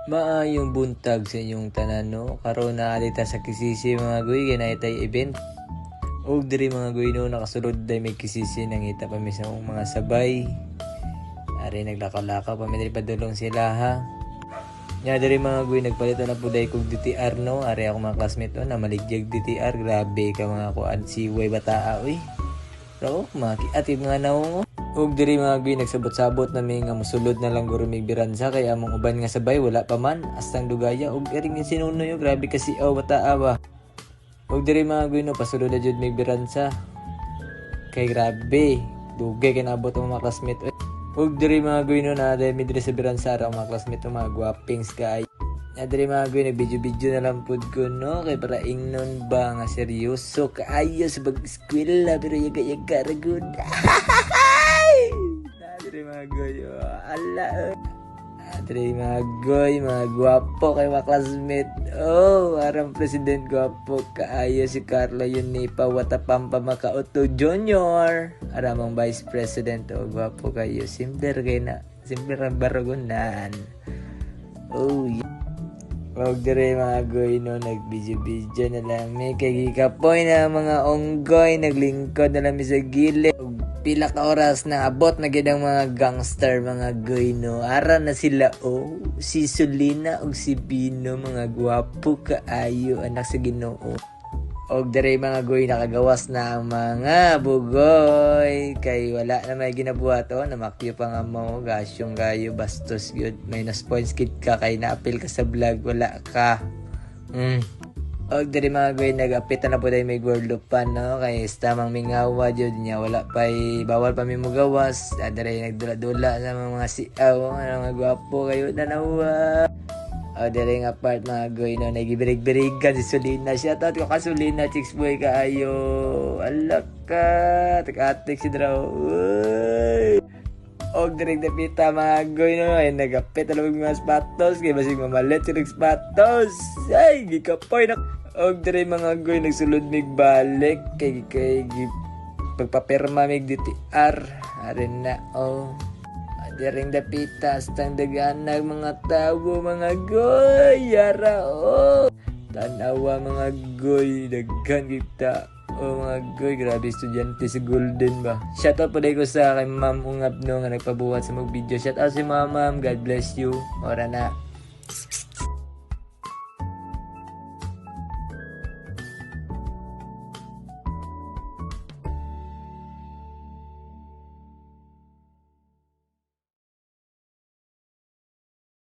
Maayong buntag sa inyong tanan no. Karon na alita sa kisisi mga guy kay tay event. Og diri mga guy no nakasulod day may kisisi nangita pa mi sa mga sabay. Ari naglakaw-lakaw pa mi diri padulong sila ha. Nya diri mga guy nagpalitan na puday kog DTR no. Ari ako mga classmate no na maligyag DTR. Grabe ka mga kuan si way bataa uy. Pero makiatib nga naong og diri mga guy nagsabot-sabot na may nga musulod na lang guro mig biransa kay among uban nga sabay wala pa man astang dugaya og iring ni sinunoy grabe kasi bataa ba. Og diri mga guy no pasulod na jud mig biransa kay grabe dugay kay naabot ang mga classmate. Og diri mga guy no na dai mi diri sa biransa ra mga classmate mga gwapings kay diri mga guy nag-video na lang pud ko no kay para ingnon ba nga seryoso kaayo sa pag-eskwela pero yaga-yaga ra gud. Diri mga guy ala diri mga guy mga gwapo kay mga classmate arang president gwapo kaayo si Carlo Yunipa Watapampa Makauto Jr. aramang vice president gwapo kayo simple kay na simple ra barugunan yeah. Wag dire mga goy no nag-video na lang may kay gikapoy na mga onggoy naglingkod na lang sa gilid pila ka oras na abot na gid ang mga gangster mga goy no ara na sila si Sulina ug si Bino mga gwapo kaayo anak sa Ginoo og dire mga goy nakagawas na ang mga bugoy kay wala na may ginabuhat namakyo pa nga mo gasyong gayo bastos gyud minus points kid ka kay naapil ka sa vlog wala ka og dire mga goy nagapit na po dahil may gorlupan no kay tamang mingawa jud niya wala pay bawal pa mi mo gawas dire nagdula-dula sa mga siaw mga gwapo kayo nanawa. Dere nga part mga goy no nagibirig-birigan si Sulina siya tat ko ka Sulina chicks boy kaayo alak ka takatik si draw og direk dapita mga goy no ay nagapit na mga sapatos kay basig mamalit si sapatos ay gikapoy na og dire mga goy nagsulod mig balik kay pagpapirma mig DTR arin na diring dapita astang daganag mga tawo mga goy yara tanawa mga goy daghan kita mga goy grabe estudyante si Golden ba shout out po ko sa kay ma'am ungab no nga nagpabuhat sa mag video shout out si ma'am God bless you ora na